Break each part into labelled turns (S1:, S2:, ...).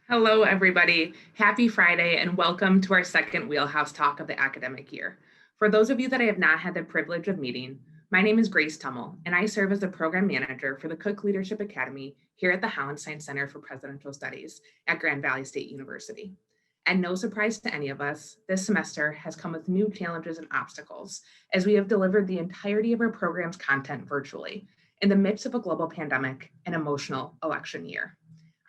S1: Hello, everybody. Happy Friday and welcome to our second Wheelhouse talk of the academic year. For those of you that I have not had the privilege of meeting, my name is Grace Tummel, and I serve as the program manager for the Cook Leadership Academy here at the Hallenstein Center for Presidential Studies at Grand Valley State University. And no surprise to any of us, this semester has come with new challenges and obstacles as we have delivered the entirety of our program's content virtually in the midst of a global pandemic and emotional election year.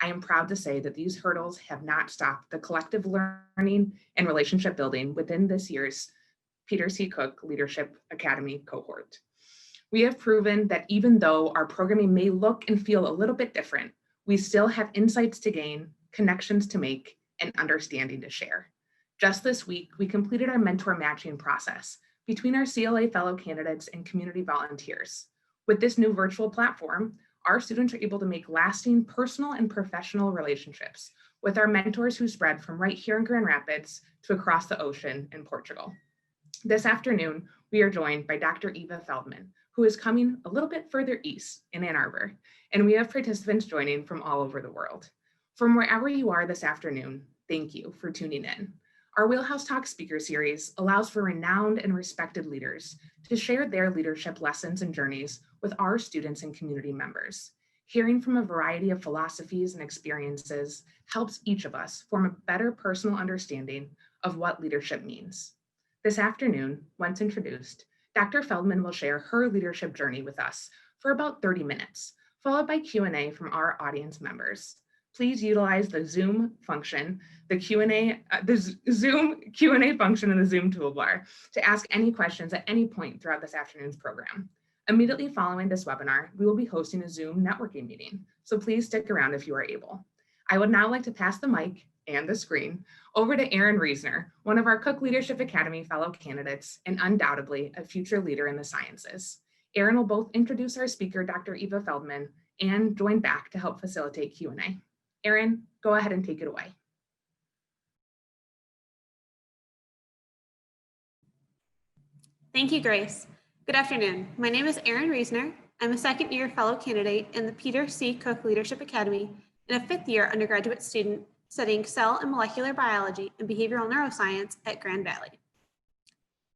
S1: I am proud to say that these hurdles have not stopped the collective learning and relationship building within this year's Peter C. Cook Leadership Academy cohort. We have proven that even though our programming may look and feel a little bit different, we still have insights to gain, connections to make, and understanding to share. Just this week, we completed our mentor matching process between our CLA fellow candidates and community volunteers. With this new virtual platform, our students are able to make lasting personal and professional relationships with our mentors who spread from right here in Grand Rapids to across the ocean in Portugal. This afternoon, we are joined by Dr. Eva Feldman, who is coming a little bit further east in Ann Arbor, and we have participants joining from all over the world. From wherever you are this afternoon, thank you for tuning in. Our Wheelhouse Talk speaker series allows for renowned and respected leaders to share their leadership lessons and journeys with our students and community members. Hearing from a variety of philosophies and experiences helps each of us form a better personal understanding of what leadership means. This afternoon, once introduced, Dr. Feldman will share her leadership journey with us for about 30 minutes, followed by Q&A from our audience members. Please utilize the Zoom function, the Zoom Q&A function in the Zoom toolbar to ask any questions at any point throughout this afternoon's program. Immediately following this webinar, we will be hosting a Zoom networking meeting, so please stick around if you are able. I would now like to pass the mic and the screen over to Erin Reisner, one of our Cook Leadership Academy fellow candidates and undoubtedly a future leader in the sciences. Erin will both introduce our speaker, Dr. Eva Feldman, and join back to help facilitate Q&A. Erin, go ahead and take it away.
S2: Thank you, Grace. Good afternoon. My name is Erin Reisner. I'm a second-year fellow candidate in the Peter C. Cook Leadership Academy and a fifth-year undergraduate student studying cell and molecular biology and behavioral neuroscience at Grand Valley.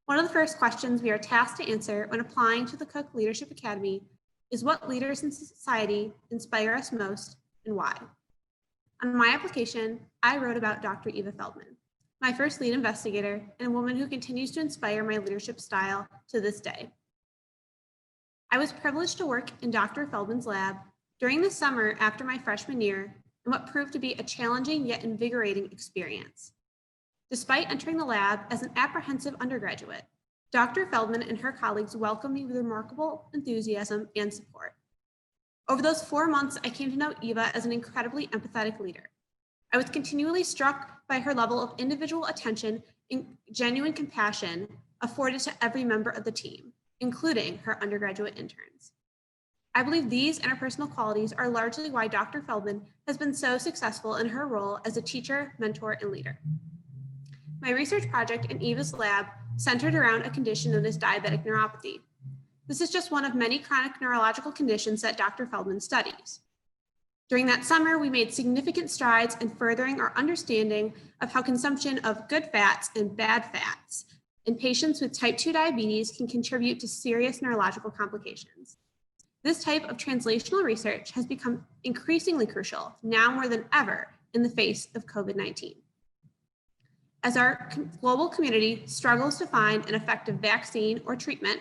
S2: One of the first questions we are tasked to answer when applying to the Cook Leadership Academy is what leaders in society inspire us most and why. On my application, I wrote about Dr. Eva Feldman, my first lead investigator and a woman who continues to inspire my leadership style to this day. I was privileged to work in Dr. Feldman's lab during the summer after my freshman year in what proved to be a challenging yet invigorating experience. Despite entering the lab as an apprehensive undergraduate, Dr. Feldman and her colleagues welcomed me with remarkable enthusiasm and support. Over those 4 months, I came to know Eva as an incredibly empathetic leader. I was continually struck by her level of individual attention and genuine compassion afforded to every member of the team, including her undergraduate interns. I believe these interpersonal qualities are largely why Dr. Feldman has been so successful in her role as a teacher, mentor, and leader. My research project in Eva's lab centered around a condition known as diabetic neuropathy. This is just one of many chronic neurological conditions that Dr. Feldman studies. During that summer, we made significant strides in furthering our understanding of how consumption of good fats and bad fats in patients with type 2 diabetes can contribute to serious neurological complications. This type of translational research has become increasingly crucial now more than ever in the face of COVID-19. As our global community struggles to find an effective vaccine or treatment,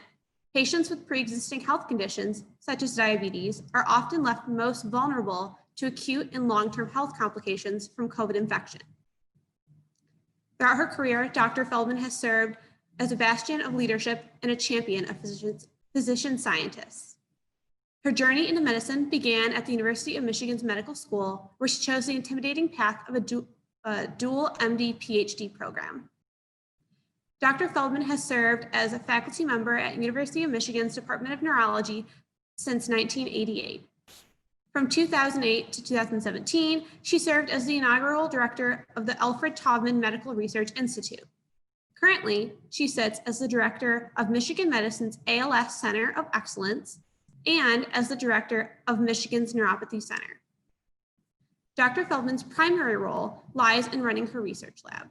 S2: patients with pre-existing health conditions, such as diabetes, are often left most vulnerable to acute and long-term health complications from COVID infection. Throughout her career, Dr. Feldman has served as a bastion of leadership and a champion of physician scientists. Her journey into medicine began at the University of Michigan's Medical School, where she chose the intimidating path of a dual MD-PhD program. Dr. Feldman has served as a faculty member at University of Michigan's Department of Neurology since 1988. From 2008 to 2017, she served as the inaugural director of the Alfred Taubman Medical Research Institute. Currently, she sits as the director of Michigan Medicine's ALS Center of Excellence and as the director of Michigan's Neuropathy Center. Dr. Feldman's primary role lies in running her research lab.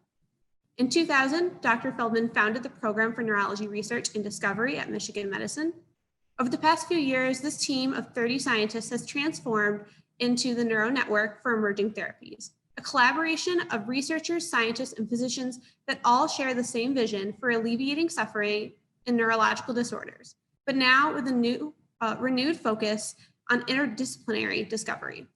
S2: In 2000, Dr. Feldman founded the Program for Neurology Research and Discovery at Michigan Medicine. Over the past few years, this team of 30 scientists has transformed into the Neuro Network for Emerging Therapies, a collaboration of researchers, scientists, and physicians that all share the same vision for alleviating suffering in neurological disorders, but now with a new, renewed focus on interdisciplinary discovery.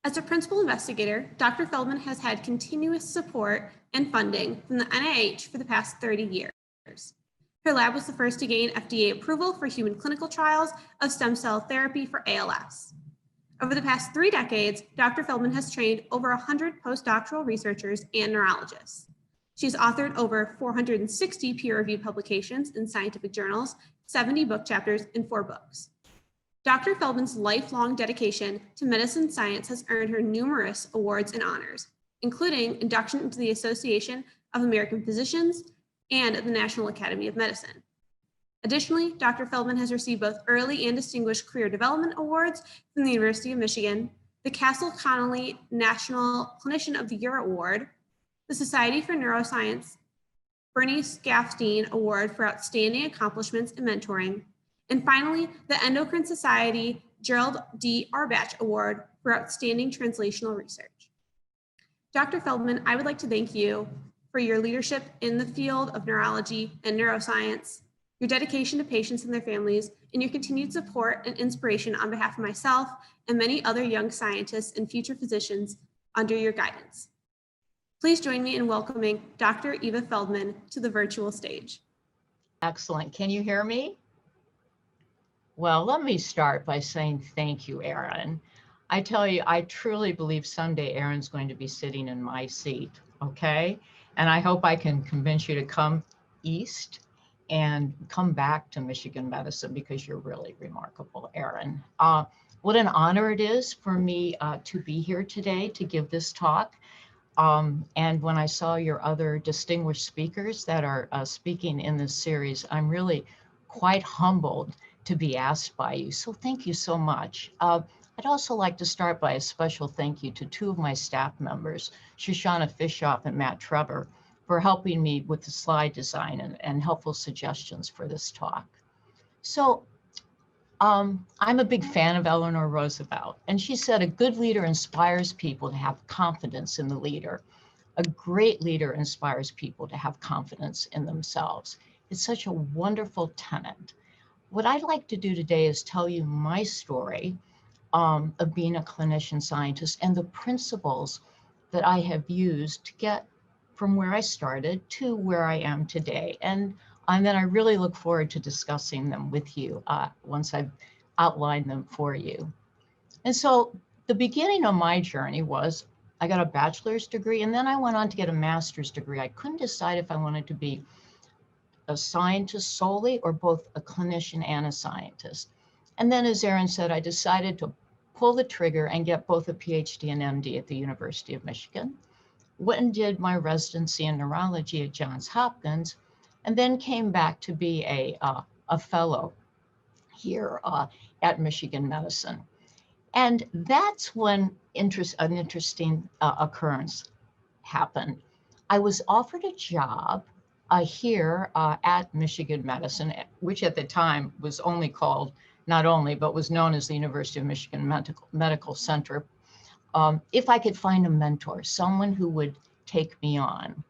S2: As a principal investigator, Dr. Feldman has had continuous support and funding from the NIH for the past 30 years. Her lab was the first to gain FDA approval for human clinical trials of stem cell therapy for ALS. Over the past 3 decades, Dr. Feldman has trained over 100 postdoctoral researchers and neurologists. She's authored over 460 peer-reviewed publications in scientific journals, 70 book chapters, and 4 books. Dr. Feldman's lifelong dedication to medicine science has earned her numerous awards and honors, including induction into the Association of American Physicians and the National Academy of Medicine. Additionally, Dr. Feldman has received both early and distinguished career development awards from the University of Michigan, the Castle Connolly National Clinician of the Year Award, the Society for Neuroscience Bernie Scaffstein Award for Outstanding Accomplishments in Mentoring, and finally, the Endocrine Society Gerald D. Arbach Award for Outstanding Translational Research. Dr. Feldman, I would like to thank you for your leadership in the field of neurology and neuroscience, your dedication to patients and their families, and your continued support and inspiration on behalf of myself and many other young scientists and future physicians under your guidance. Please join me in welcoming Dr. Eva Feldman to the virtual stage.
S3: Excellent. Can you hear me? Well, let me start by saying thank you, Erin. I tell you, I truly believe someday Erin's going to be sitting in my seat, okay? And I hope I can convince you to come east and come back to Michigan Medicine because you're really remarkable, Erin. What an honor it is for me to be here today to give this talk. And when I saw your other distinguished speakers that are speaking in this series, I'm really quite humbled to be asked by you. So thank you so much. I'd also like to start by a special thank you to 2 of my staff members, Shoshana Fishoff and Matt Trevor, for helping me with the slide design and helpful suggestions for this talk. So I'm a big fan of Eleanor Roosevelt, and she said, a good leader inspires people to have confidence in the leader. A great leader inspires people to have confidence in themselves. It's such a wonderful tenet. What I'd like to do today is tell you my story of being a clinician scientist and the principles that I have used to get from where I started to where I am today. And then I really look forward to discussing them with you once I've outlined them for you. And so the beginning of my journey was I got a bachelor's degree and then I went on to get a master's degree. I couldn't decide if I wanted to be a scientist solely or both a clinician and a scientist. And then, as Erin said, I decided to pull the trigger and get both a PhD and MD at the University of Michigan. Went and did my residency in neurology at Johns Hopkins, and then came back to be a fellow here at Michigan Medicine. And that's when an interesting occurrence happened. I was offered a job here at Michigan Medicine, which at the time was only called, but was known as the University of Michigan Medical Center, if I could find a mentor, someone who would take me on.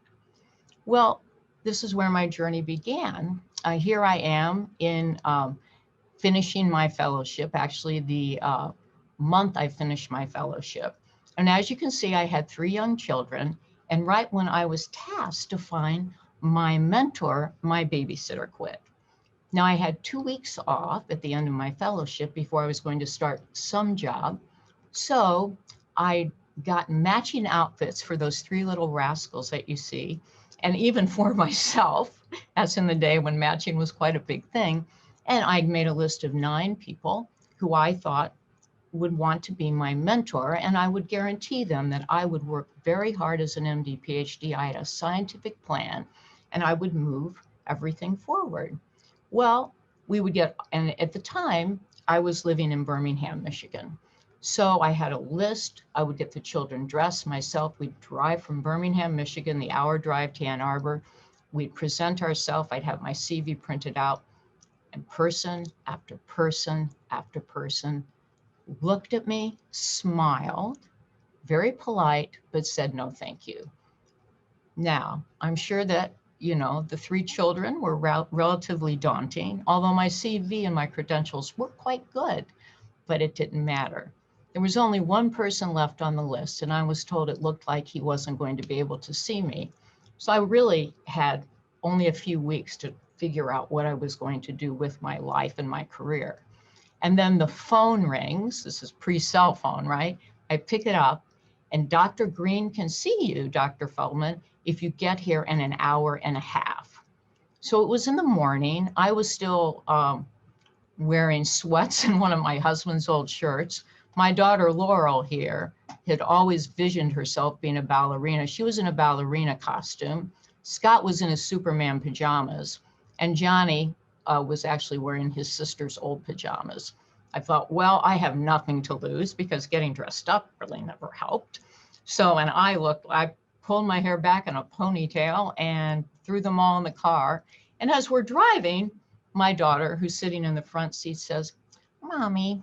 S3: Well, this is where my journey began. Here I am in finishing my fellowship, actually the month I finished my fellowship. And as you can see, I had 3 young children, and right when I was tasked to find my mentor, my babysitter quit. Now I had 2 weeks off at the end of my fellowship before I was going to start some job. So I got matching outfits for those 3 little rascals that you see, and even for myself, as in the day when matching was quite a big thing. And I made a list of 9 people who I thought would want to be my mentor, and I would guarantee them that I would work very hard as an MD, PhD. I had a scientific plan, and I would move everything forward. Well, we would get, and at the time, I was living in Birmingham, Michigan. So I had a list. I would get the children dressed myself. We'd drive from Birmingham, Michigan, the hour drive to Ann Arbor. We'd present ourselves. I'd have my CV printed out, and person after person after person looked at me, smiled, very polite, but said no, thank you. Now, I'm sure that, the 3 children were relatively daunting, although my CV and my credentials were quite good, but it didn't matter. There was only one person left on the list, and I was told it looked like he wasn't going to be able to see me. So I really had only a few weeks to figure out what I was going to do with my life and my career. And then the phone rings. This is pre-cell phone, right? I pick it up, and Dr. Green can see you, Dr. Feldman, if you get here in an hour and a half. So it was in the morning. I was still wearing sweats and one of my husband's old shirts. My daughter Laurel here had always visioned herself being a ballerina. She was in a ballerina costume. Scott was in his Superman pajamas, and Johnny was actually wearing his sister's old pajamas. I thought, well, I have nothing to lose because getting dressed up really never helped. So, and I pulled my hair back in a ponytail and threw them all in the car. And as we're driving, my daughter, who's sitting in the front seat, says, Mommy,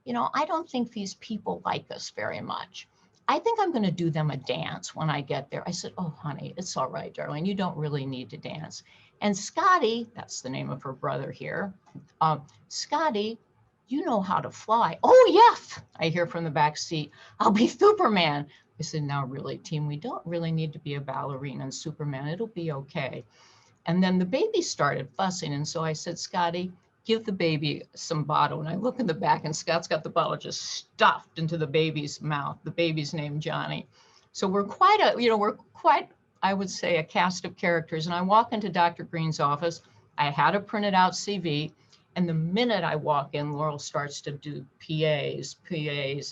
S3: I don't think these people like us very much. I think I'm going to do them a dance when I get there. I said, oh, honey, it's all right, darling. You don't really need to dance. And Scotty, that's the name of her brother here. Scotty, you know how to fly. Oh, yes, I hear from the back seat. I'll be Superman. I said, now really, team, we don't really need to be a ballerina and Superman. It'll be okay. And then the baby started fussing. And so I said, Scotty, give the baby some bottle. And I look in the back and Scott's got the bottle just stuffed into the baby's mouth. The baby's named Johnny. So we're quite, I would say, a cast of characters. And I walk into Dr. Green's office. I had a printed out CV. And the minute I walk in, Laurel starts to do PAs,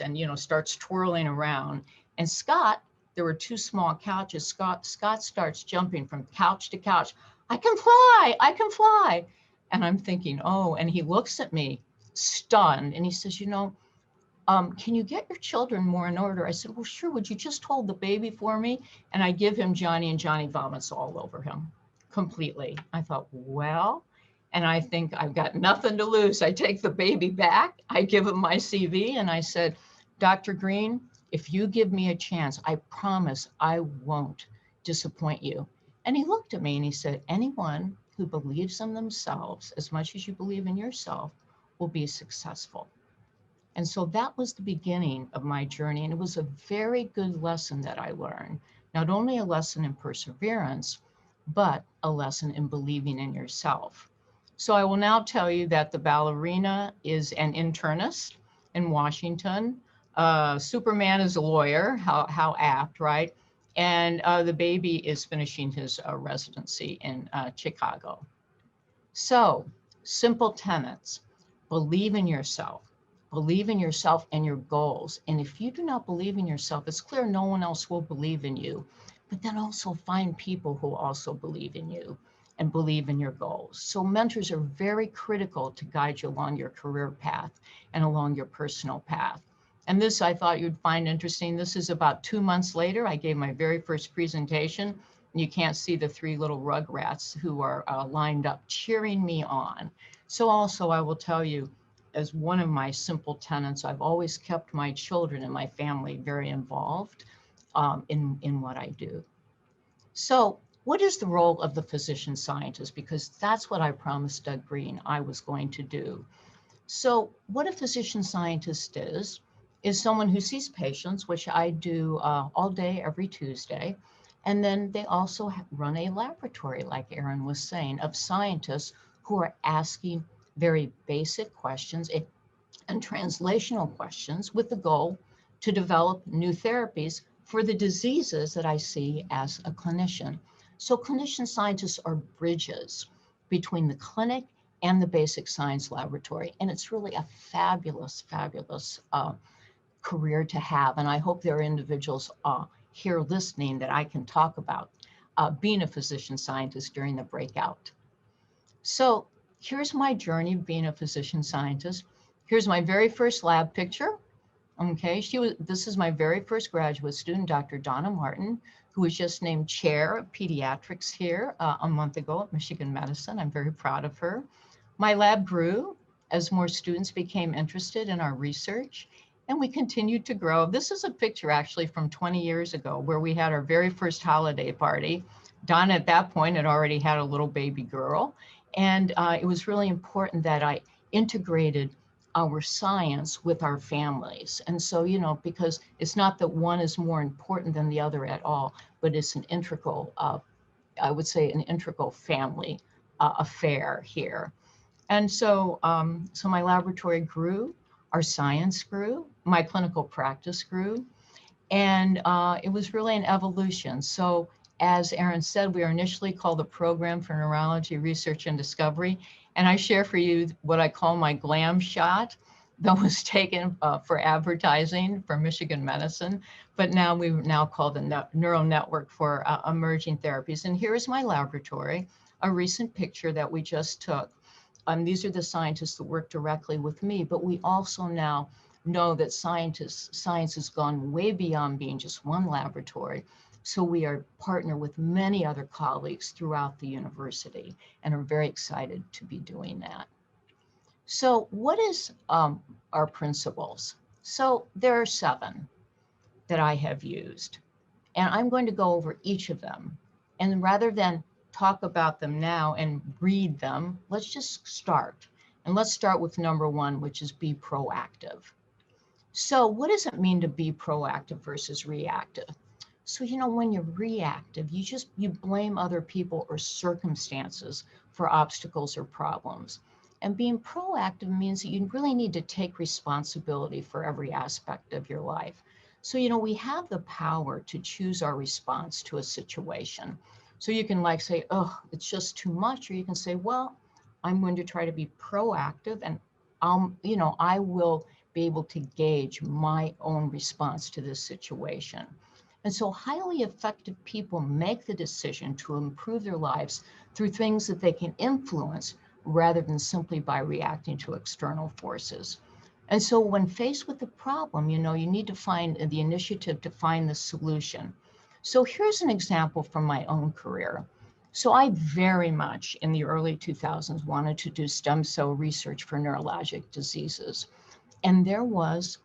S3: and, starts twirling around. And Scott, there were 2 small couches. Scott starts jumping from couch to couch. I can fly. And I'm thinking, oh, and he looks at me stunned and he says, can you get your children more in order? I said, well, sure. Would you just hold the baby for me? And I give him Johnny, and Johnny vomits all over him completely. I thought, well, and I think I've got nothing to lose. I take the baby back. I give him my CV and I said, Dr. Green, if you give me a chance, I promise I won't disappoint you. And he looked at me and he said, anyone who believes in themselves as much as you believe in yourself will be successful. And so that was the beginning of my journey. And it was a very good lesson that I learned, not only a lesson in perseverance, but a lesson in believing in yourself. So I will now tell you that the ballerina is an internist in Washington. Superman is a lawyer, how apt, right? And the baby is finishing his residency in Chicago. So, simple tenets: believe in yourself and your goals. And if you do not believe in yourself, it's clear no one else will believe in you. But then also find people who also believe in you and believe in your goals. So mentors are very critical to guide you along your career path and along your personal path. And this I thought you'd find interesting. This is about 2 months later. I gave my very first presentation. And you can't see the 3 little rugrats who are lined up cheering me on. So also I will tell you, as one of my simple tenets, I've always kept my children and my family very involved in what I do. So what is the role of the physician scientist? Because that's what I promised Doug Green I was going to do. So what a physician scientist is someone who sees patients, which I do all day, every Tuesday. And then they also run a laboratory, like Erin was saying, of scientists who are asking very basic questions and translational questions with the goal to develop new therapies for the diseases that I see as a clinician. So clinician scientists are bridges between the clinic and the basic science laboratory. And it's really a fabulous career to have. And I hope there are individuals here listening that I can talk about being a physician scientist during the breakout. So here's my journey of being a physician scientist. Here's my very first lab picture. Okay, this is my very first graduate student, Dr. Donna Martin, who was just named chair of pediatrics here a month ago at Michigan Medicine. I'm very proud of her. My lab grew as more students became interested in our research, and we continued to grow. This is a picture actually from 20 years ago where we had our very first holiday party. Donna at that point had already had a little baby girl, and it was really important that I integrated our science with our families. And so, you know, because it's not that one is more important than the other at all, but it's an integral, I would say an integral family affair here. And so, so my laboratory grew, our science grew, my clinical practice grew, and it was really an evolution. So as Erin said, we were initially called the Program for Neurology Research and Discovery. And I share for you what I call my glam shot that was taken for advertising for Michigan Medicine. But now we now call the Neural Network for Emerging Therapies. And here's my laboratory, a recent picture that we just took. These are the scientists that work directly with me, but we also now know that science has gone way beyond being just one laboratory. So we are partner with many other colleagues throughout the university and are very excited to be doing that. So what is our principles? So there are 7 that I have used, and I'm going to go over each of them. And rather than talk about them now and read them, let's just start. And let's start with number 1, which is be proactive. So what does it mean to be proactive versus reactive? So, you know, when you're reactive, you blame other people or circumstances for obstacles or problems. And being proactive means that you really need to take responsibility for every aspect of your life. So, you know, we have the power to choose our response to a situation. So you can like say, oh, it's just too much. Or you can say, well, I'm going to try to be proactive and I will be able to gauge my own response to this situation. And so highly effective people make the decision to improve their lives through things that they can influence rather than simply by reacting to external forces. And so when faced with a problem, you know, you need to find the initiative to find the solution. So here's an example from my own career. So I very much in the early 2000s wanted to do stem cell research for neurologic diseases. And there was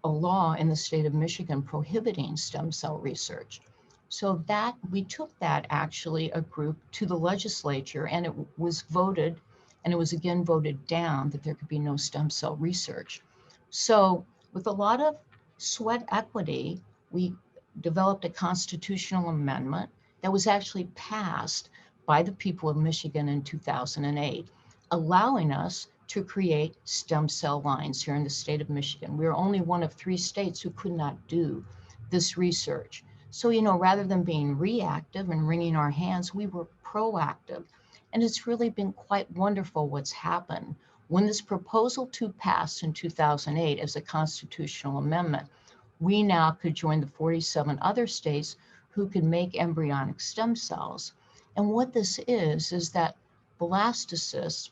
S3: a law in the state of Michigan prohibiting stem cell research. So that we took that actually a group to the legislature, and it was voted, and it was again voted down that there could be no stem cell research. So with a lot of sweat equity, we developed a constitutional amendment that was actually passed by the people of Michigan in 2008, allowing us to create stem cell lines here in the state of Michigan. We are only one of 3 states who could not do this research. So, you know, rather than being reactive and wringing our hands, we were proactive. And it's really been quite wonderful what's happened. When this proposal 2 passed in 2008 as a constitutional amendment, we now could join the 47 other states who could make embryonic stem cells. And what this is that blastocysts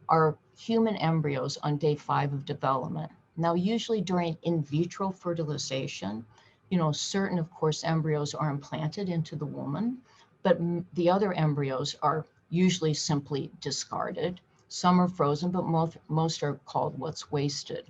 S3: are human embryos on day 5 of development. Now, usually during in vitro fertilization, you know, certain, of course, embryos are implanted into the woman, but the other embryos are usually simply discarded. Some are frozen, but most are called what's wasted.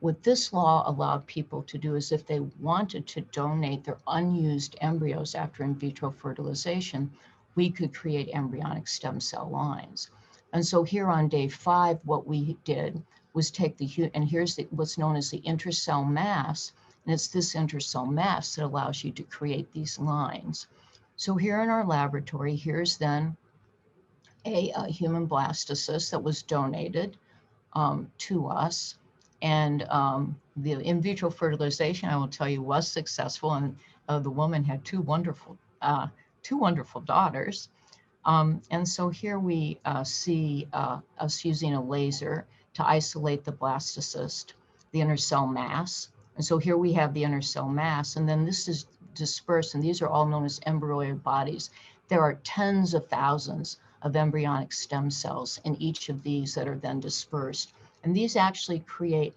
S3: What this law allowed people to do is if they wanted to donate their unused embryos after in vitro fertilization, we could create embryonic stem cell lines. And so here on day 5, what we did was take and here's what's known as the intercell mass, and it's this intercell mass that allows you to create these lines. So here in our laboratory, here's then a human blastocyst that was donated to us. And the in vitro fertilization, I will tell you, was successful, and the woman had two wonderful daughters. And so here we see us using a laser to isolate the blastocyst, the inner cell mass. And so here we have the inner cell mass, and then this is dispersed, and these are all known as embryoid bodies. There are tens of thousands of embryonic stem cells in each of these that are then dispersed. And these actually create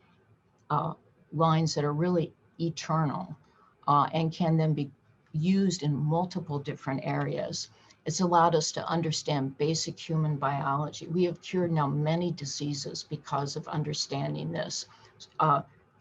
S3: lines that are really eternal and can then be used in multiple different areas. It's allowed us to understand basic human biology. We have cured now many diseases because of understanding this.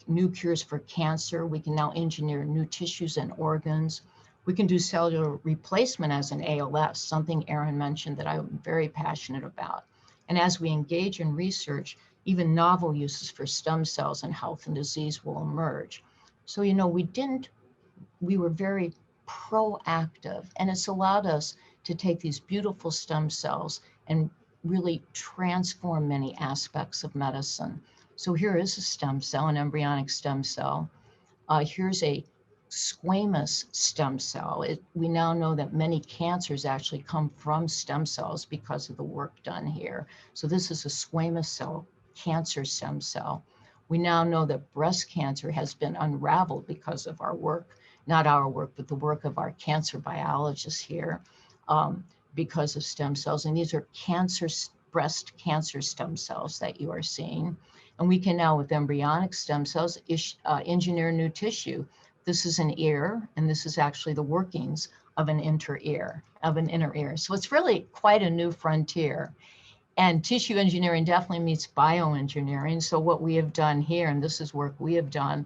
S3: New cures for cancer. We can now engineer new tissues and organs. We can do cellular replacement as an ALS, something Erin mentioned that I'm very passionate about. And as we engage in research, even novel uses for stem cells in health and disease will emerge. So, you know, we were very proactive, and it's allowed us to take these beautiful stem cells and really transform many aspects of medicine. So here is a stem cell, an embryonic stem cell. Here's a squamous stem cell. We now know that many cancers actually come from stem cells because of the work done here. So this is a squamous cell cancer stem cell. We now know that breast cancer has been unraveled because of our work, not our work, but the work of our cancer biologists here, because of stem cells. And these are breast cancer stem cells that you are seeing. And we can now, with embryonic stem cells, engineer new tissue. This is an ear, and this is actually the workings of an inner ear. So it's really quite a new frontier. And tissue engineering definitely meets bioengineering. So what we have done here, and this is work we have done,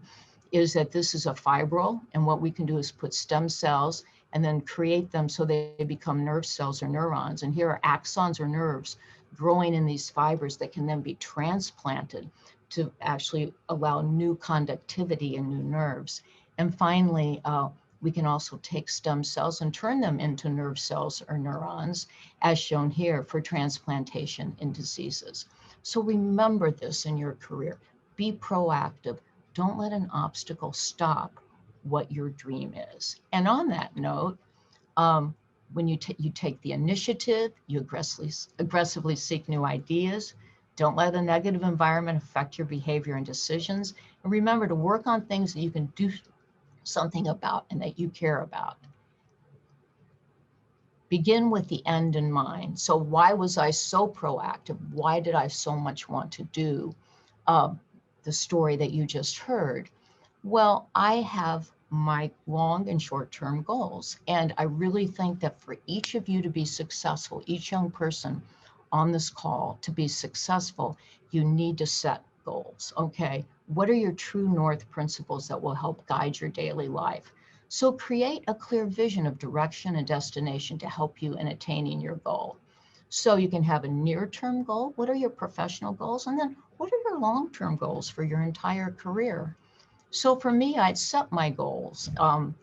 S3: is that this is a fibril, and what we can do is put stem cells and then create them so they become nerve cells or neurons. And here are axons or nerves growing in these fibers that can then be transplanted to actually allow new conductivity and new nerves. And finally, we can also take stem cells and turn them into nerve cells or neurons, as shown here, for transplantation in diseases. So remember this in your career. Be proactive. Don't let an obstacle stop what your dream is. And on that note, when you take the initiative, you aggressively seek new ideas. Don't let a negative environment affect your behavior and decisions. And remember to work on things that you can do something about and that you care about. Begin with the end in mind. So why was I so proactive? Why did I so much want to do the story that you just heard? Well, I have my long and short-term goals. And I really think that for each of you to be successful, each young person on this call to be successful, you need to set goals, okay? What are your true north principles that will help guide your daily life? So create a clear vision of direction and destination to help you in attaining your goal. So you can have a near-term goal. What are your professional goals? And then what are your long-term goals for your entire career? So for me, I'd set my goals. And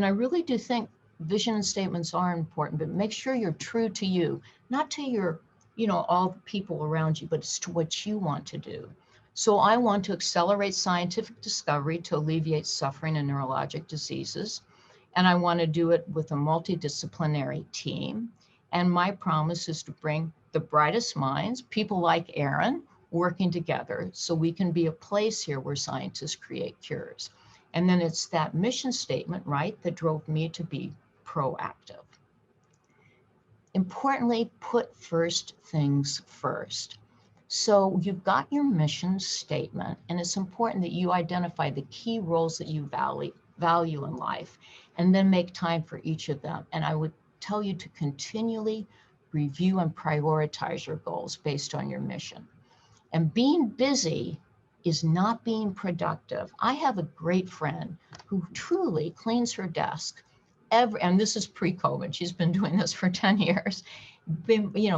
S3: I really do think vision and statements are important, but make sure you're true to you, not to your, all the people around you, but it's to what you want to do. So I want to accelerate scientific discovery to alleviate suffering and neurologic diseases. And I want to do it with a multidisciplinary team. And my promise is to bring the brightest minds, people like Erin, working together so we can be a place here where scientists create cures. And then it's that mission statement, right, that drove me to be proactive. Importantly, put first things first. So you've got your mission statement, and it's important that you identify the key roles that you value in life, and then make time for each of them. And I would tell you to continually review and prioritize your goals based on your mission. And being busy is not being productive. I have a great friend who truly cleans her desk and this is pre-COVID, she's been doing this for 10 years,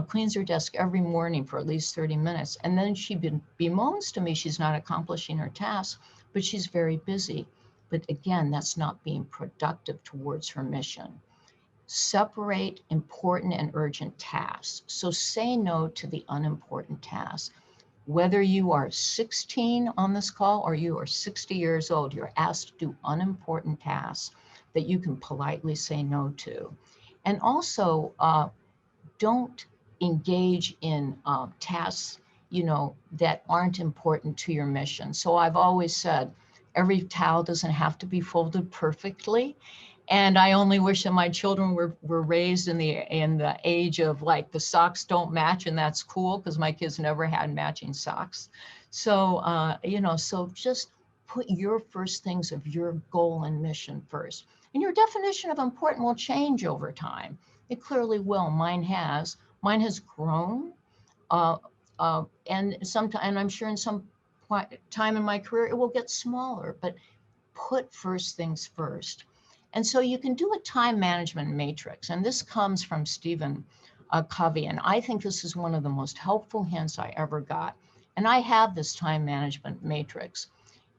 S3: cleans her desk every morning for at least 30 minutes. And then she bemoans to me she's not accomplishing her tasks, but she's very busy. But again, that's not being productive towards her mission. Separate important and urgent tasks. So say no to the unimportant tasks. Whether you are 16 on this call or you are 60 years old, you're asked to do unimportant tasks that you can politely say no to. And also, don't engage in tasks, that aren't important to your mission. So I've always said, every towel doesn't have to be folded perfectly. And I only wish that my children were raised in the age of like the socks don't match, and that's cool because my kids never had matching socks. So, so just put your first things of your goal and mission first. And your definition of important will change over time. It clearly will. Mine has. Mine has grown. And I'm sure in some time in my career, it will get smaller, but put first things first. And so you can do a time management matrix. And this comes from Stephen Covey. And I think this is one of the most helpful hints I ever got. And I have this time management matrix.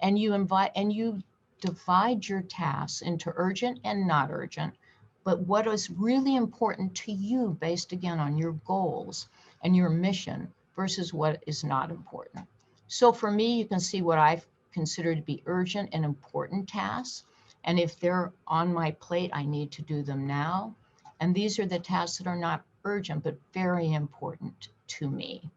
S3: And you divide your tasks into urgent and not urgent, but what is really important to you based again on your goals and your mission versus what is not important. So for me, you can see what I consider to be urgent and important tasks. And if they're on my plate, I need to do them now. And these are the tasks that are not urgent, but very important to me.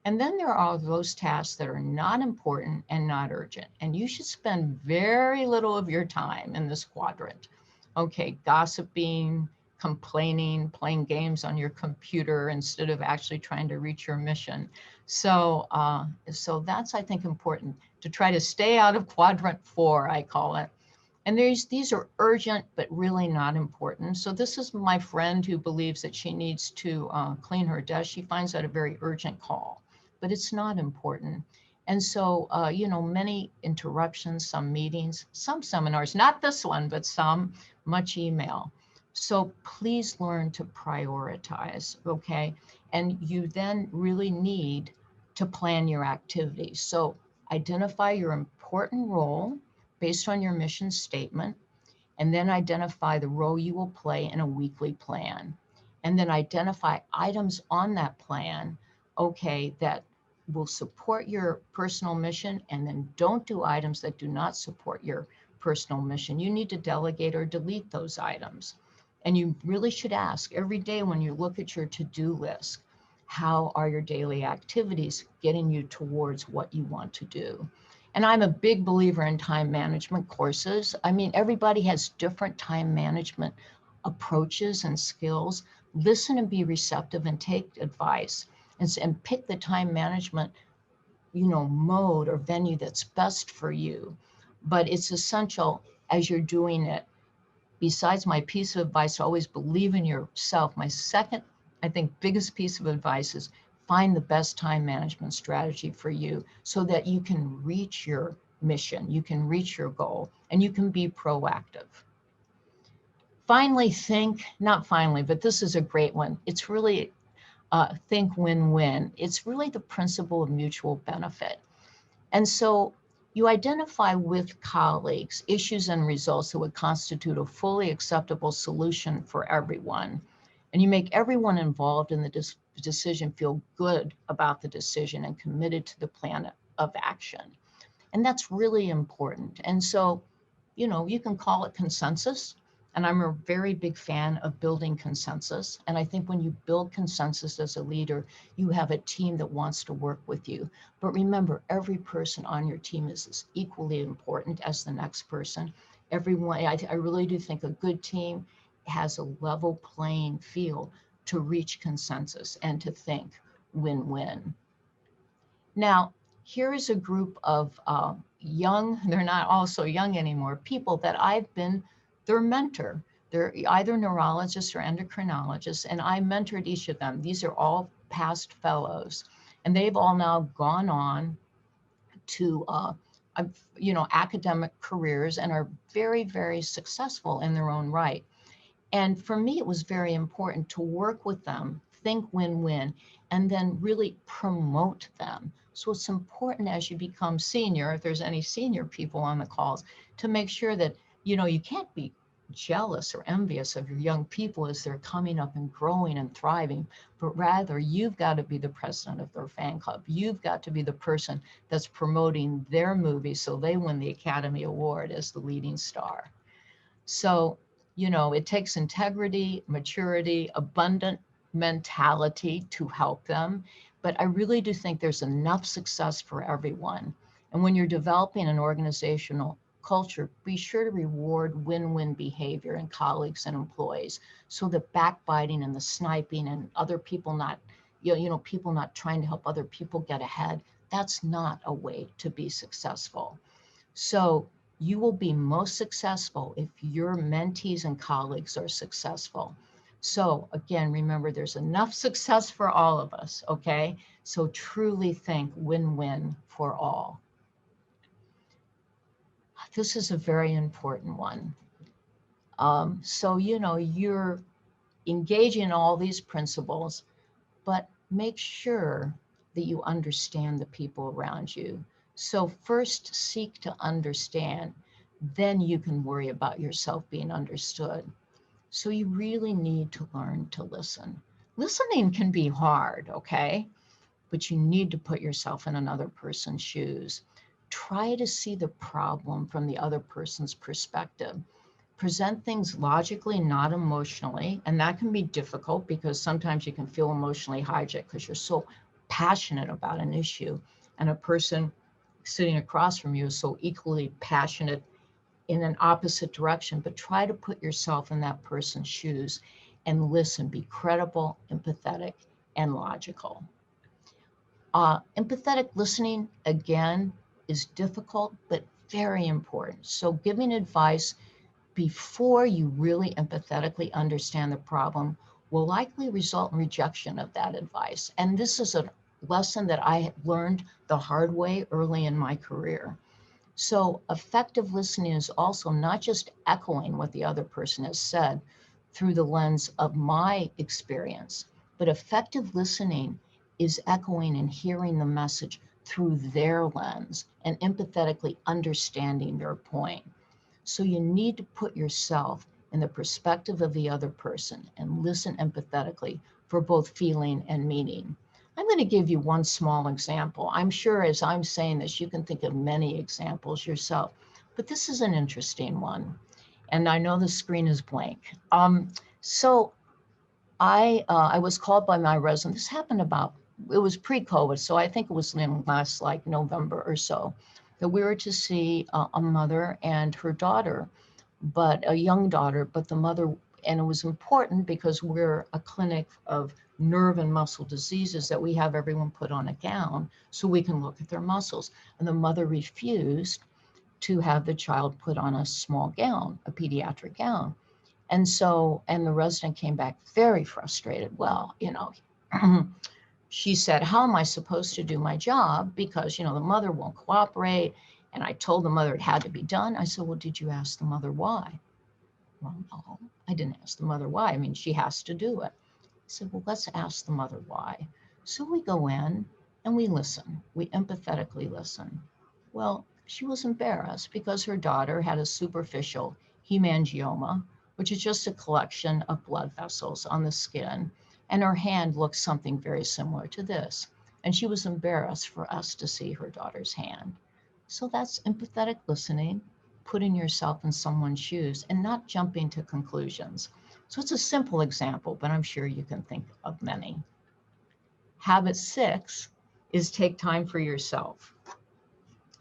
S3: And then there are those tasks that are not important and not urgent. And you should spend very little of your time in this quadrant. Okay, gossiping, complaining, playing games on your computer instead of actually trying to reach your mission. So that's, I think, important to try to stay out of quadrant 4, I call it. And these are urgent, but really not important. So this is my friend who believes that she needs to clean her desk. She finds that a very urgent call, but it's not important. And so, many interruptions, some meetings, some seminars, not this one, but some, much email. So please learn to prioritize, okay? And you then really need to plan your activities. So identify your important role based on your mission statement, and then identify the role you will play in a weekly plan. And then identify items on that plan, okay, that will support your personal mission, and then don't do items that do not support your personal mission. You need to delegate or delete those items. And you really should ask every day when you look at your to-do list, how are your daily activities getting you towards what you want to do? And I'm a big believer in time management courses. I mean, everybody has different time management approaches and skills. Listen and be receptive and take advice and pick the time management, mode or venue that's best for you. But it's essential as you're doing it. Besides my piece of advice, always believe in yourself. My second, I think, biggest piece of advice is find the best time management strategy for you so that you can reach your mission, you can reach your goal, and you can be proactive. Finally, not finally, but this is a great one. It's really think win-win. It's really the principle of mutual benefit. And so you identify with colleagues issues and results that would constitute a fully acceptable solution for everyone. And you make everyone involved in the decision feel good about the decision and committed to the plan of action. And that's really important. And so, you can call it consensus. And I'm a very big fan of building consensus. And I think when you build consensus as a leader, you have a team that wants to work with you. But remember, every person on your team is equally important as the next person. Everyone, I really do think a good team has a level playing field to reach consensus and to think win-win. Now, here is a group of they're not all so young anymore, people that I've been their mentor. They're either neurologists or endocrinologists, and I mentored each of them. These are all past fellows, and they've all now gone on to academic careers and are very, very successful in their own right. And for me, it was very important to work with them, think win-win, and then really promote them. So it's important as you become senior, if there's any senior people on the calls, to make sure that, you can't be jealous or envious of your young people as they're coming up and growing and thriving, but rather you've got to be the president of their fan club. You've got to be the person that's promoting their movie so they win the Academy Award as the leading star. So, it takes integrity, maturity, abundant mentality to help them. But I really do think there's enough success for everyone. And when you're developing an organizational culture, be sure to reward win-win behavior in colleagues and employees so that backbiting and the sniping and other people not, people not trying to help other people get ahead, that's not a way to be successful. So you will be most successful if your mentees and colleagues are successful. So again, remember, there's enough success for all of us, okay? So truly think win-win for all. This is a very important one. So, you're engaging in all these principles, but make sure that you understand the people around you. So first seek to understand, then you can worry about yourself being understood. So you really need to learn to listen. Listening can be hard, okay? But you need to put yourself in another person's shoes. Try to see the problem from the other person's perspective. Present things logically, not emotionally. And that can be difficult because sometimes you can feel emotionally hijacked because you're so passionate about an issue. And a person sitting across from you is so equally passionate in an opposite direction. But try to put yourself in that person's shoes and listen. Be credible, empathetic, and logical. Empathetic listening, again, is difficult, but very important. So giving advice before you really empathetically understand the problem will likely result in rejection of that advice. And this is a lesson that I learned the hard way early in my career. So effective listening is also not just echoing what the other person has said through the lens of my experience, but effective listening is echoing and hearing the message through their lens and empathetically understanding their point. So you need to put yourself in the perspective of the other person and listen empathetically for both feeling and meaning. I'm going to give you one small example. I'm sure as I'm saying this, you can think of many examples yourself, but this is an interesting one. And I know the screen is blank. So I was called by my resident. This happened it was pre-COVID, so I think it was in last like November or so, that we were to see a mother and her daughter, but a young daughter, but the mother, and it was important because we're a clinic of nerve and muscle diseases that we have everyone put on a gown so we can look at their muscles. And the mother refused to have the child put on a small gown, a pediatric gown. And the resident came back very frustrated. Well, she said, how am I supposed to do my job? Because, the mother won't cooperate. And I told the mother it had to be done. I said, well, did you ask the mother why? Well, no, I didn't ask the mother why. I mean, she has to do it. I said, well, let's ask the mother why. So we go in and we listen. We empathetically listen. Well, she was embarrassed because her daughter had a superficial hemangioma, which is just a collection of blood vessels on the skin. And her hand looked something very similar to this. And she was embarrassed for us to see her daughter's hand. So that's empathetic listening, putting yourself in someone's shoes and not jumping to conclusions. So it's a simple example, but I'm sure you can think of many. Habit 6 is take time for yourself.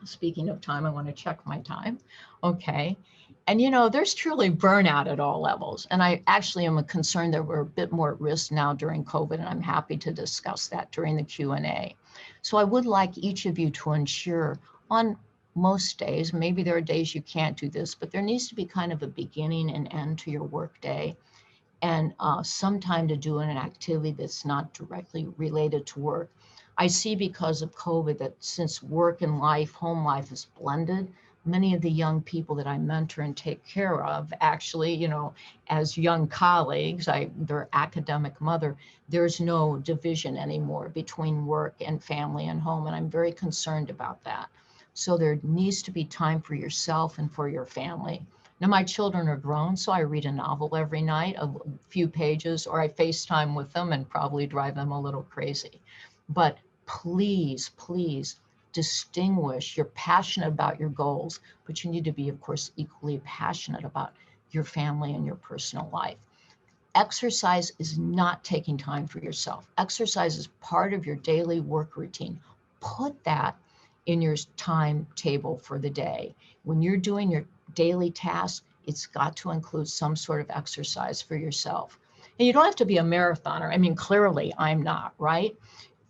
S3: Speaking of time, I want to check my time. Okay. And there's truly burnout at all levels. And I actually am concerned that we're a bit more at risk now during COVID, and I'm happy to discuss that during the Q&A. So I would like each of you to ensure on most days, maybe there are days you can't do this, but there needs to be kind of a beginning and end to your work day, and some time to do an activity that's not directly related to work. I see because of COVID that since work and life, home life is blended, many of the young people that I mentor and take care of, actually, as young colleagues, their academic mother, there's no division anymore between work and family and home. And I'm very concerned about that. So there needs to be time for yourself and for your family. Now my children are grown, so I read a novel every night, a few pages, or I FaceTime with them and probably drive them a little crazy. But please, please, distinguish. You're passionate about your goals, but you need to be, of course, equally passionate about your family and your personal life. Exercise is not taking time for yourself. Exercise is part of your daily work routine. Put that in your timetable for the day. When you're doing your daily tasks, it's got to include some sort of exercise for yourself. And you don't have to be a marathoner. I mean, clearly I'm not, right?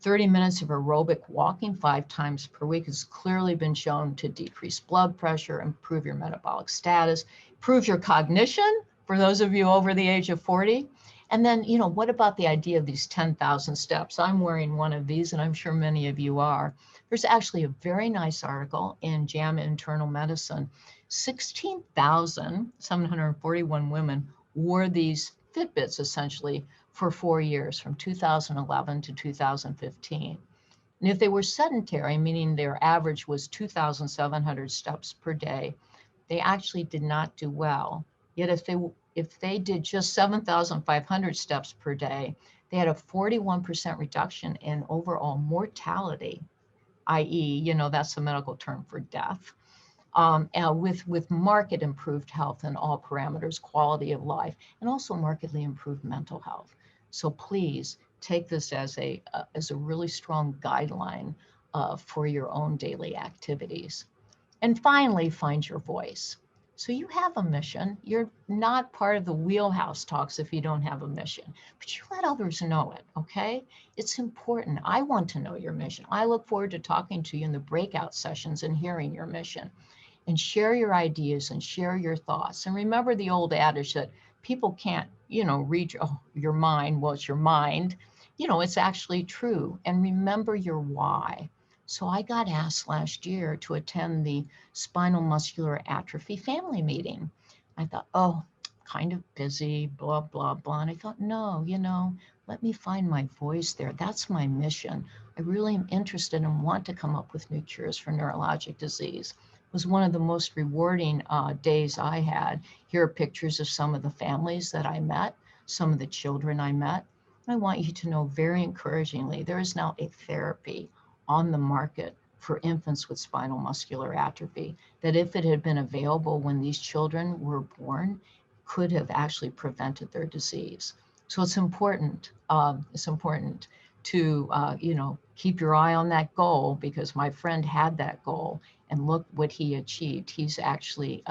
S3: 30 minutes of aerobic walking 5 times per week has clearly been shown to decrease blood pressure, improve your metabolic status, improve your cognition for those of you over the age of 40. And then, what about the idea of these 10,000 steps? I'm wearing one of these, and I'm sure many of you are. There's actually a very nice article in JAMA Internal Medicine. 16,741 women wore these Fitbits essentially for 4 years, from 2011 to 2015. And if they were sedentary, meaning their average was 2,700 steps per day, they actually did not do well. Yet if they did just 7,500 steps per day, they had a 41% reduction in overall mortality, i.e., that's the medical term for death, with marked improved health in all parameters, quality of life, and also markedly improved mental health. So please take this as a really strong guideline for your own daily activities. And finally, find your voice. So you have a mission. You're not part of the Wheelhouse talks if you don't have a mission, but you let others know it, okay? It's important. I want to know your mission. I look forward to talking to you in the breakout sessions and hearing your mission. And share your ideas and share your thoughts. And remember the old adage that people can't, read your mind. Well, it's your mind. It's actually true. And remember your why. So I got asked last year to attend the spinal muscular atrophy family meeting. I thought, oh, kind of busy, blah, blah, blah. And I thought, no, let me find my voice there. That's my mission. I really am interested and want to come up with new cures for neurologic disease. It was one of the most rewarding days I had. Here are pictures of some of the families that I met, some of the children I met. I want you to know very encouragingly, there is now a therapy on the market for infants with spinal muscular atrophy that if it had been available when these children were born, could have actually prevented their disease. So it's important. To keep your eye on that goal, because my friend had that goal and look what he achieved. He's actually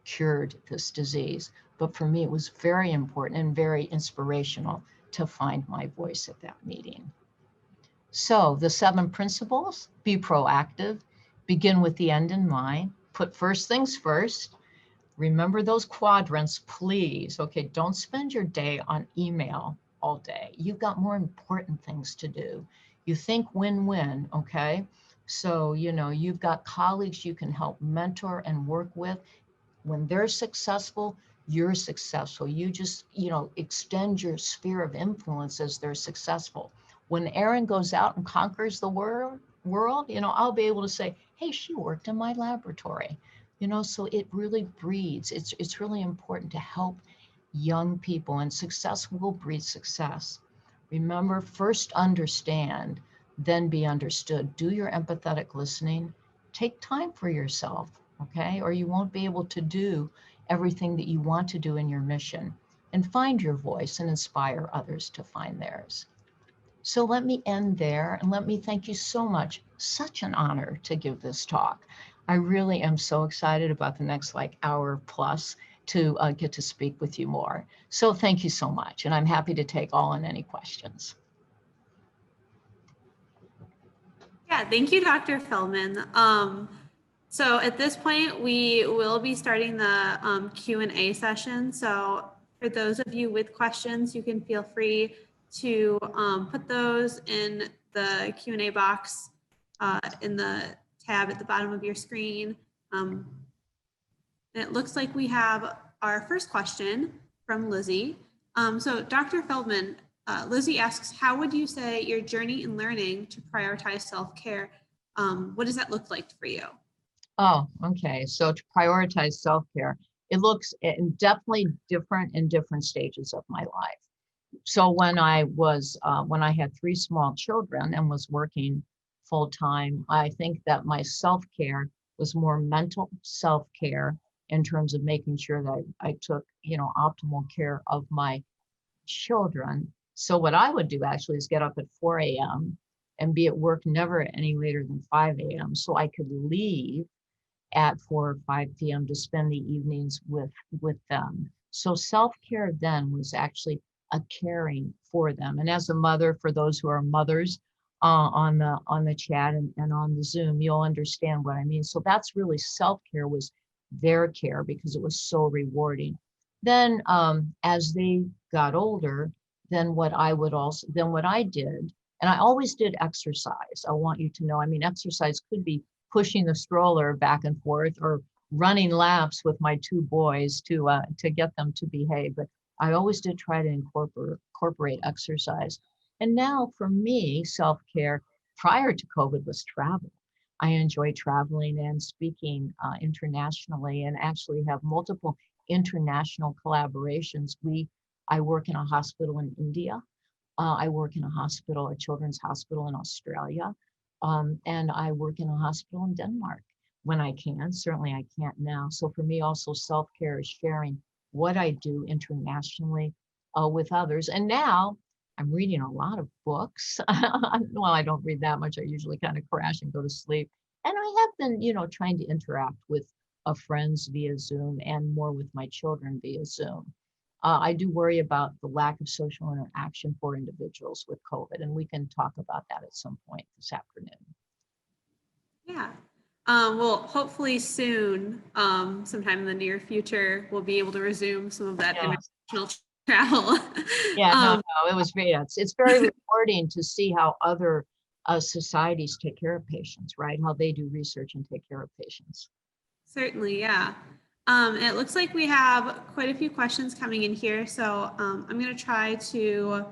S3: cured this disease. But for me, it was very important and very inspirational to find my voice at that meeting. So the 7 principles: be proactive, begin with the end in mind, put first things first. Remember those quadrants, please. Okay, don't spend your day on email all day. You've got more important things to do. You think win-win, okay? So, you've got colleagues you can help mentor and work with. When they're successful, you're successful. You just, extend your sphere of influence as they're successful. When Erin goes out and conquers the world, I'll be able to say, hey, she worked in my laboratory. So it really breeds. It's really important to help young people, and success will breed success. Remember, first understand, then be understood. Do your empathetic listening. Take time for yourself, okay? Or you won't be able to do everything that you want to do in your mission. And find your voice and inspire others to find theirs. So let me end there, and let me thank you so much. Such an honor to give this talk. I really am so excited about the next hour plus to get to speak with you more. So thank you so much. And I'm happy to take all and any questions.
S2: Yeah, thank you, Dr. Feldman. So at this point, we will be starting the Q&A session. So for those of you with questions, you can feel free to put those in the Q&A box in the tab at the bottom of your screen. And it looks like we have our first question from Lizzie. So Dr. Feldman, Lizzie asks, how would you say your journey in learning to prioritize self-care, what does that look like for you?
S3: Oh, okay. So to prioritize self-care, it looks definitely different in different stages of my life. So when I had 3 small children and was working full time, I think that my self-care was more mental self-care in terms of making sure that I took, optimal care of my children. So what I would do actually is get up at 4 a.m. and be at work never any later than 5 a.m. so I could leave at 4 or 5 p.m. to spend the evenings with them. So self-care then was actually a caring for them. And as a mother, for those who are mothers, on the chat and on the Zoom, you'll understand what I mean. So that's really self-care, was their care, because it was so rewarding. Then as they got older, then what I did, and I always did exercise. I want you to know, I mean, exercise could be pushing the stroller back and forth or running laps with my two boys to get them to behave. But I always did try to incorporate exercise. And now for me, self-care prior to COVID was travel. I enjoy traveling and speaking internationally, and actually have multiple international collaborations. I work in a hospital in India. I work in a children's hospital in Australia. And I work in a hospital in Denmark when I can. Certainly I can't now. So for me also, self-care is sharing what I do internationally with others. And now I'm reading a lot of books. Well, I don't read that much. I usually kind of crash and go to sleep. And I have been, trying to interact with friends via Zoom and more with my children via Zoom. I do worry about the lack of social interaction for individuals with COVID, and we can talk about that at some point this afternoon.
S2: Yeah. Well, hopefully soon, sometime in the near future, we'll be able to resume some of that international travel.
S3: Yeah, no, it was great. It's very rewarding to see how other societies take care of patients, right? How they do research and take care of patients.
S2: Certainly, yeah. It looks like we have quite a few questions coming in here, so I'm going to try to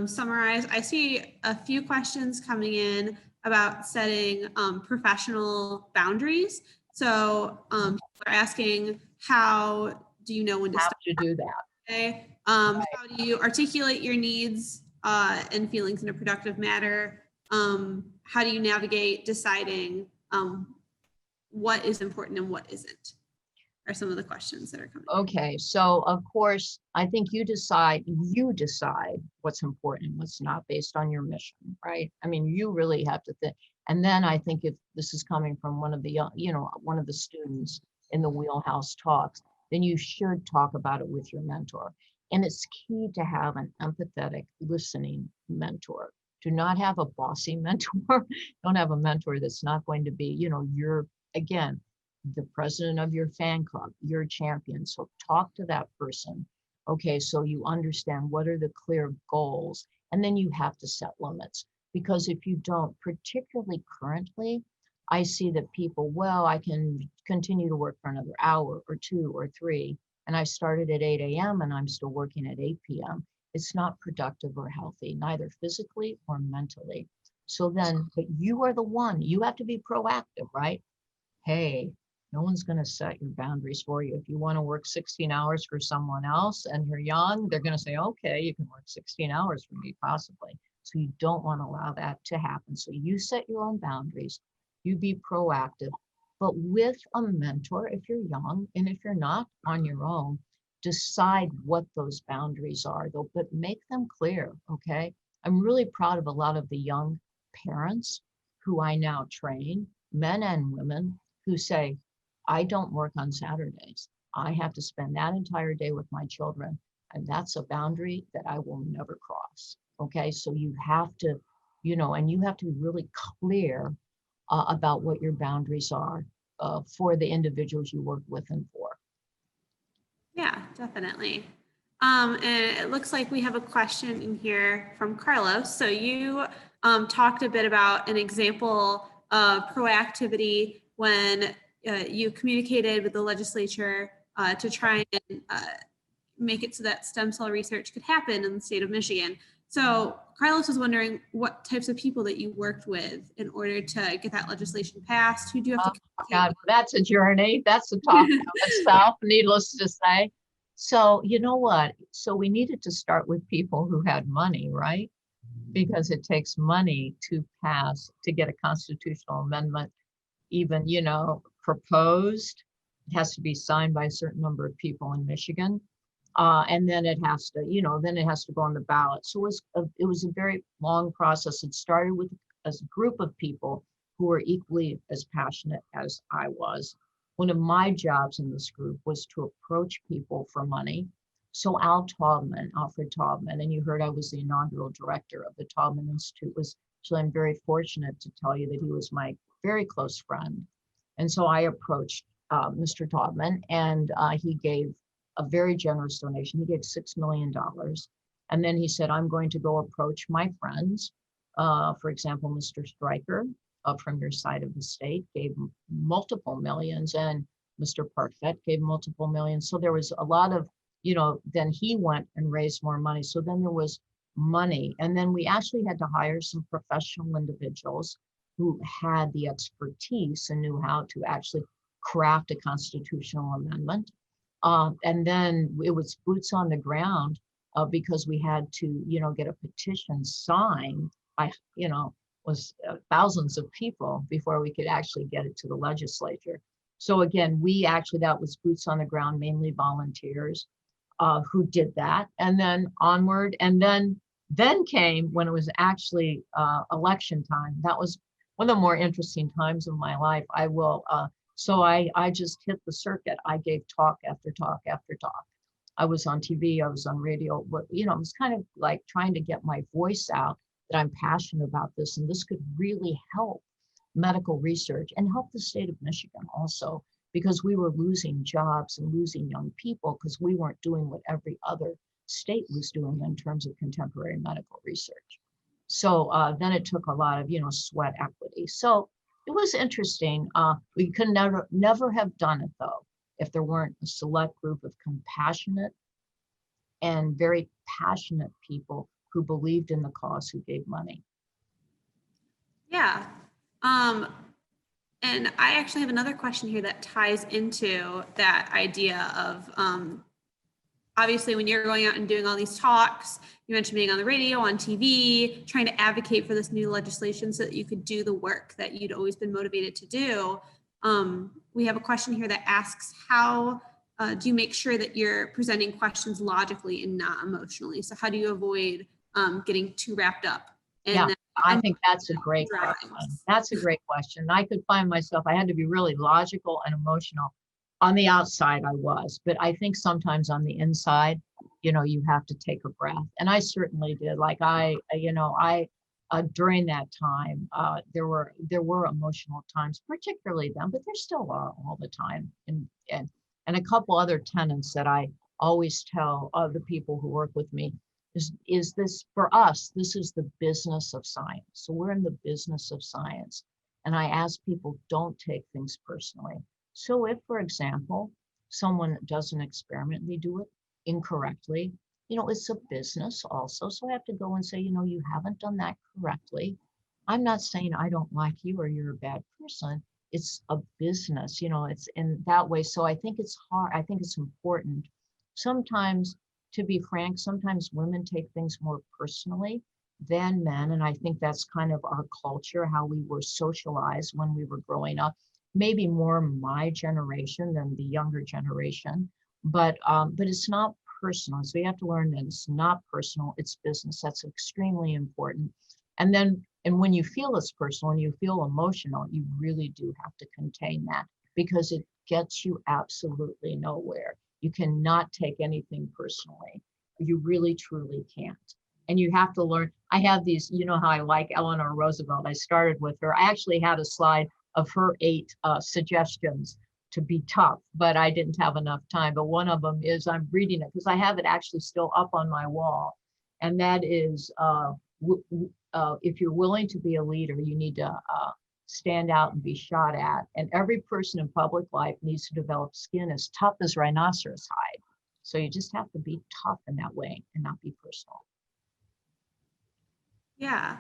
S2: summarize. I see a few questions coming in about setting professional boundaries. So people are asking, how do you know when to stop?
S3: To do that?
S2: Okay. How do you articulate your needs and feelings in a productive manner? How do you navigate deciding what is important and what isn't? Are some of the questions that are coming.
S3: Okay, so of course, I think you decide what's important and what's not based on your mission, right? I mean, you really have to think. And then I think if this is coming from one of the, one of the students in the Wheelhouse talks, then you should talk about it with your mentor. And it's key to have an empathetic listening mentor. Do not have a bossy mentor. Don't have a mentor that's not going to be, you're, again, the president of your fan club, your champion. So talk to that person. Okay, so you understand what are the clear goals, and then you have to set limits. Because if you don't, particularly currently, I see that people, well, I can continue to work for another hour or 2 or 3, and I started at 8 a.m. and I'm still working at 8 p.m. It's not productive or healthy, neither physically or mentally. So then, but you are the one, you have to be proactive, right? Hey, no one's going to set your boundaries for you. If you want to work 16 hours for someone else and you're young, they're going to say, okay, you can work 16 hours for me, possibly. So you don't want to allow that to happen. So you set your own boundaries, you be proactive, but with a mentor, if you're young, and if you're not on your own, decide what those boundaries are, though, but make them clear, okay? I'm really proud of a lot of the young parents who I now train, men and women, who say, I don't work on Saturdays. I have to spend that entire day with my children. And that's a boundary that I will never cross. Okay, so you have to, and you have to be really clear about what your boundaries are for the individuals you work with and for.
S2: Yeah, definitely. And it looks like we have a question in here from Carlos. So you talked a bit about an example of proactivity when you communicated with the legislature to try and make it so that stem cell research could happen in the state of Michigan. So Carlos was wondering what types of people that you worked with in order to get that legislation passed. Who do you have to
S3: God, that's a journey. That's a talk itself, needless to say. So you know what? So we needed to start with people who had money, right? Because it takes money to get a constitutional amendment even, proposed. It has to be signed by a certain number of people in Michigan. And then it has to, go on the ballot. So it was a very long process. It started with a group of people who were equally as passionate as I was. One of my jobs in this group was to approach people for money. So Alfred Taubman, and you heard I was the inaugural director of the Taubman Institute, was actually, I'm very fortunate to tell you that he was my very close friend. And so I approached Mr. Taubman, and he gave a very generous donation. He gave $6 million. And then he said, I'm going to go approach my friends. For example, Mr. Stryker from your side of the state gave multiple millions, and Mr. Parfett gave multiple millions. So there was a lot of, then he went and raised more money. So then there was money. And then we actually had to hire some professional individuals who had the expertise and knew how to actually craft a constitutional amendment. And then it was boots on the ground because we had to, get a petition signed by, was thousands of people before we could actually get it to the legislature. So again, that was boots on the ground, mainly volunteers who did that, and then onward. And then came when it was actually election time. That was one of the more interesting times of my life. So I just hit the circuit. I gave talk after talk after talk. I was on TV, I was on radio, but it was kind of like trying to get my voice out that I'm passionate about this, and this could really help medical research and help the state of Michigan also, because we were losing jobs and losing young people because we weren't doing what every other state was doing in terms of contemporary medical research. So then it took a lot of, sweat equity. So it was interesting. We could never have done it though, if there weren't a select group of compassionate and very passionate people who believed in the cause, who gave money.
S2: Yeah. And I actually have another question here that ties into that idea of, obviously when you're going out and doing all these talks, you mentioned being on the radio, on TV, trying to advocate for this new legislation so that you could do the work that you'd always been motivated to do. We have a question here that asks, how do you make sure that you're presenting questions logically and not emotionally? So how do you avoid getting too wrapped up?
S3: Yeah, I think that's a great question. That's a great question. I could find myself, I had to be really logical and emotional. On the outside, I was, but I think sometimes on the inside, you have to take a breath. And I certainly did. Like during that time, there were emotional times, particularly then, but there still are all the time. And a couple other tenets that I always tell the people who work with me is this, for us, this is the business of science. So we're in the business of science. And I ask people, don't take things personally. So if, for example, someone does an experiment and they do it incorrectly, it's a business also. So I have to go and say, you haven't done that correctly. I'm not saying I don't like you or you're a bad person. It's a business, it's in that way. So I think it's hard. I think it's important. Sometimes, to be frank, sometimes women take things more personally than men. And I think that's kind of our culture, how we were socialized when we were growing up. Maybe more my generation than the younger generation, but it's not personal. So you have to learn that it's not personal, it's business. That's extremely important. And when you feel it's personal and you feel emotional, you really do have to contain that because it gets you absolutely nowhere. You cannot take anything personally. You really, truly can't. And you have to learn. I have these, how I like Eleanor Roosevelt. I started with her. I actually had a slide of her 8 suggestions to be tough, but I didn't have enough time. But one of them is, I'm reading it because I have it actually still up on my wall. And that is, if you're willing to be a leader, you need to stand out and be shot at. And every person in public life needs to develop skin as tough as rhinoceros hide. So you just have to be tough in that way and not be personal.
S2: Yeah.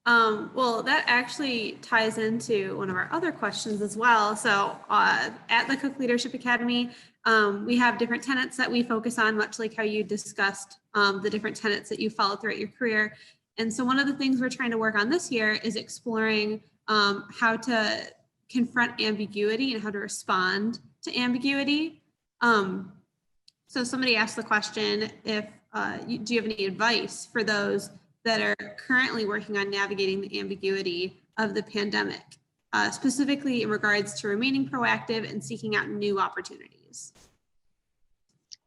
S2: Well, that actually ties into one of our other questions as well. So at the Cook Leadership Academy, we have different tenets that we focus on, much like how you discussed the different tenets that you follow throughout your career. And so one of the things we're trying to work on this year is exploring how to confront ambiguity and how to respond to ambiguity. So somebody asked the question, do you have any advice for those that are currently working on navigating the ambiguity of the pandemic, specifically in regards to remaining proactive and seeking out new opportunities?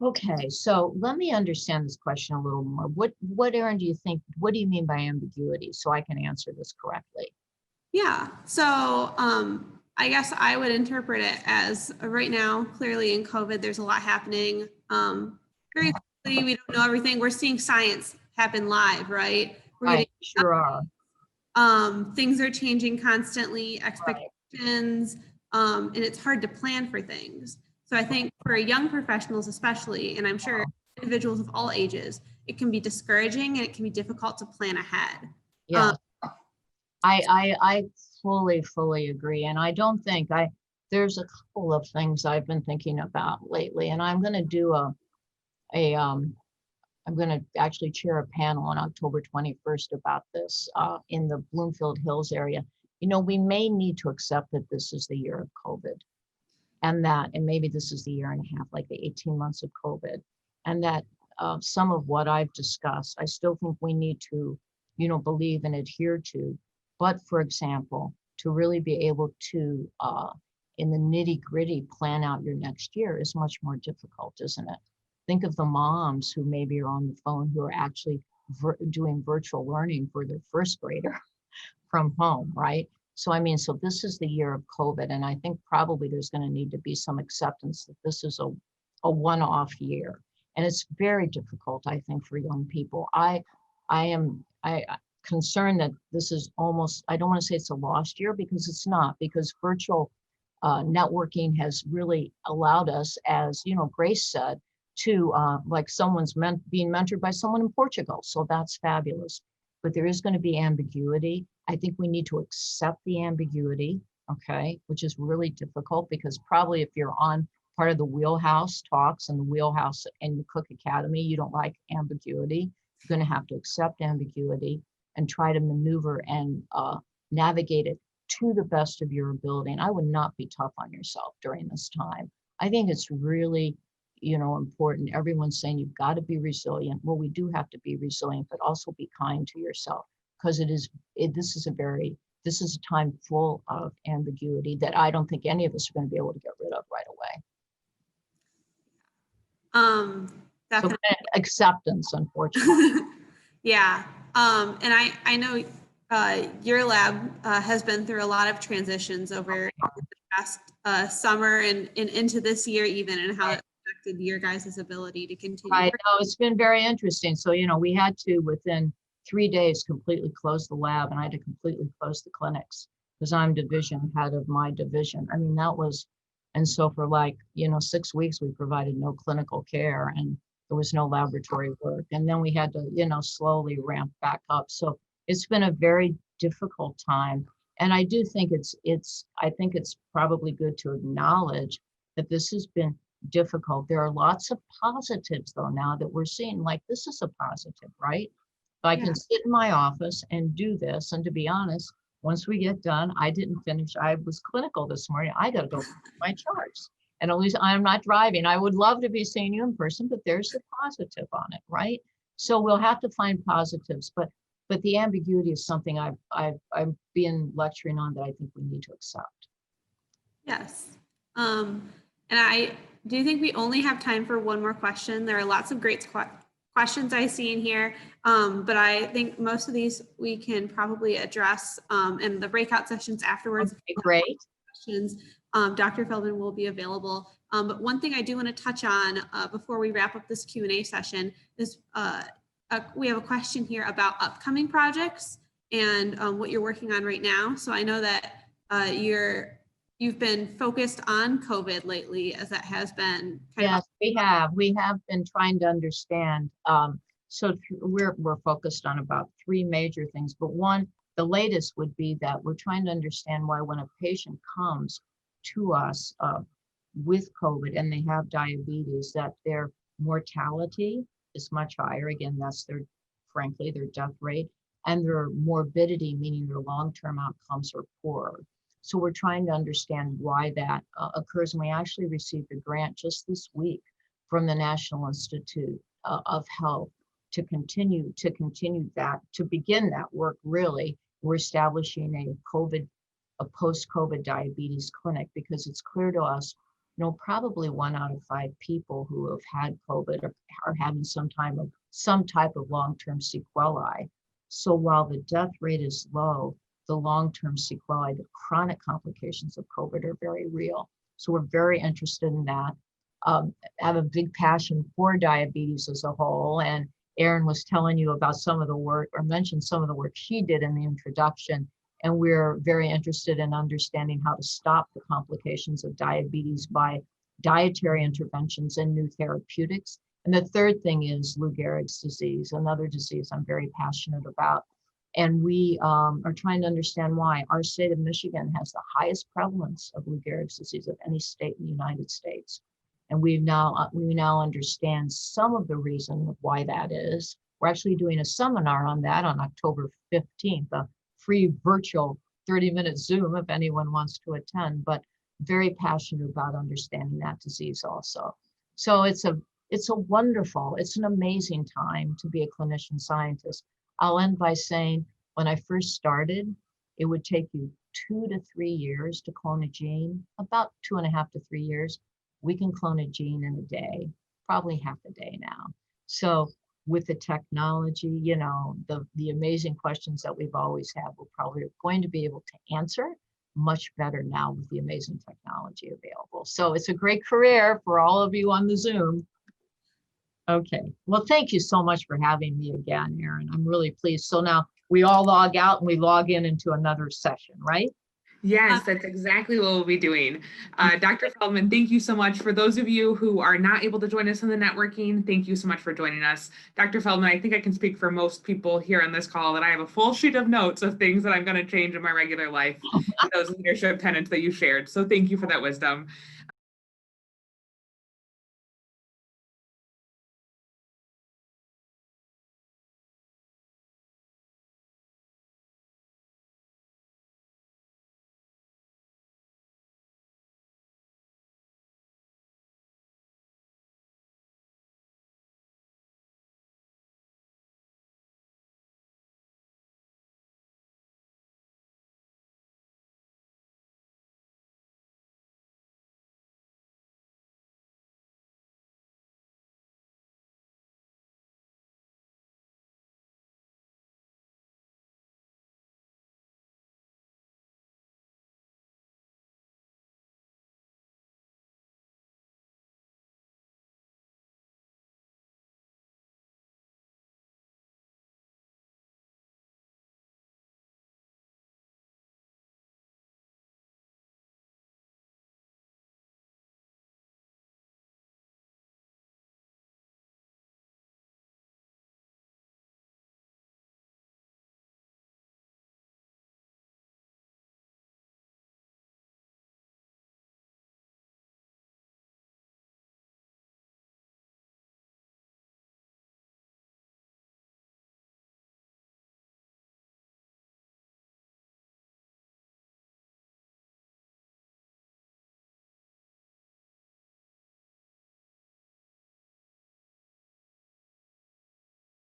S3: Okay, so let me understand this question a little more. What, Erin, do you think, what do you mean by ambiguity? So I can answer this correctly.
S2: Yeah, so I guess I would interpret it as right now, clearly in COVID, there's a lot happening. Very quickly, we don't know everything. We're seeing science happen live, right? We're
S3: Right, sure are.
S2: things are changing constantly,
S3: Right.
S2: expectations, and it's hard to plan for things. So I think for young professionals especially, and I'm sure individuals of all ages, it can be discouraging and it can be difficult to plan ahead.
S3: Yeah, I fully agree. And I don't think there's a couple of things I've been thinking about lately, and I'm going to do I'm going to actually chair a panel on October 21st about this in the Bloomfield Hills area. You know, we may need to accept that this is the year of COVID, and maybe this is the year and a half, like the 18 months of COVID, and that some of what I've discussed, I still think we need to, believe and adhere to. But for example, to really be able to, in the nitty gritty, plan out your next year is much more difficult, isn't it? Think of the moms who maybe are on the phone who are actually doing virtual learning for their first grader from home, right? So, I mean, so this is the year of COVID, and I think probably there's going to need to be some acceptance that this is a one-off year. And it's very difficult, I think, for young people. I am concerned that this is almost, I don't want to say it's a lost year because it's not, because virtual networking has really allowed us, as Grace said, to like someone's being mentored by someone in Portugal. So that's fabulous. But there is going to be ambiguity. I think we need to accept the ambiguity, okay, which is really difficult because probably if you're on part of the Wheelhouse talks and the Wheelhouse and the Cook Academy, you don't like ambiguity. You're going to have to accept ambiguity and try to maneuver and navigate it to the best of your ability. And I would not be tough on yourself during this time. I think it's really, important. Everyone's saying you've got to be resilient. Well, we do have to be resilient, but also be kind to yourself because this is a time full of ambiguity that I don't think any of us are going to be able to get rid of right away. So acceptance, unfortunately.
S2: Yeah. And I know your lab has been through a lot of transitions over the past summer and into this year even, and how it affected your guys' ability to continue.
S3: I know, it's been very interesting. So, we had to, within 3 days, completely close the lab, and I had to completely close the clinics because I'm division head of my division. I mean, and so for 6 weeks, we provided no clinical care and there was no laboratory work. And then we had to, slowly ramp back up. So it's been a very difficult time. And I do think I think it's probably good to acknowledge that this has been difficult. There are lots of positives though now that we're seeing, like this is a positive, right? I can sit in my office and do this. And to be honest, once we get done, I didn't finish. I was clinical this morning. I got to go my charts. And at least I'm not driving. I would love to be seeing you in person, but there's the positive on it, right? So we'll have to find positives, but the ambiguity is something I've been lecturing on that I think we need to accept.
S2: Yes. And I do think we only have time for one more question. There are lots of great questions I see in here, but I think most of these we can probably address in the breakout sessions afterwards.
S3: Okay, great.
S2: Questions. Dr. Feldman will be available. But one thing I do want to touch on before we wrap up this Q&A session is we have a question here about upcoming projects and what you're working on right now. So I know that you've been focused on COVID lately, as that has been.
S3: Yes, we have been trying to understand. So we're focused on about 3 major things, but the latest would be that we're trying to understand why when a patient comes to us with COVID and they have diabetes, that their mortality is much higher. Again, that's frankly, their death rate, and their morbidity, meaning their long-term outcomes, are poorer. So we're trying to understand why that occurs. And we actually received a grant just this week from the National Institute of Health to begin that work. Really, we're establishing a post-COVID diabetes clinic because it's clear to us probably 1 out of 5 people who have had COVID are having some type of long-term sequelae. So while the death rate is low, the long-term sequelae, the chronic complications of COVID are very real. So we're very interested in that. Have a big passion for diabetes as a whole. And Erin was telling you about some of the work, or mentioned some of the work she did in the introduction. And we're very interested in understanding how to stop the complications of diabetes by dietary interventions and new therapeutics. And the third thing is Lou Gehrig's disease, another disease I'm very passionate about. And we are trying to understand why. Our state of Michigan has the highest prevalence of Lou Gehrig's disease of any state in the United States. And we now understand some of the reason of why that is. We're actually doing a seminar on that on October 15th, a free virtual 30-minute Zoom if anyone wants to attend, but very passionate about understanding that disease also. So it's an amazing time to be a clinician scientist. I'll end by saying, when I first started, it would take you 2 to 3 years to clone a gene, about 2.5 to 3 years. We can clone a gene in a day, probably half a day now. So with the technology, the amazing questions that we've always had, we're probably going to be able to answer much better now with the amazing technology available. So it's a great career for all of you on the Zoom. Okay, well, thank you so much for having me again, Erin. I'm really pleased. So now we all log out and we log in into another session, right?
S1: Yes, that's exactly what we'll be doing. Dr. Feldman, thank you so much. For those of you who are not able to join us in the networking, thank you so much for joining us. Dr. Feldman, I think I can speak for most people here on this call that I have a full sheet of notes of things that I'm going to change in my regular life, those leadership tenets that you shared. So thank you for that wisdom.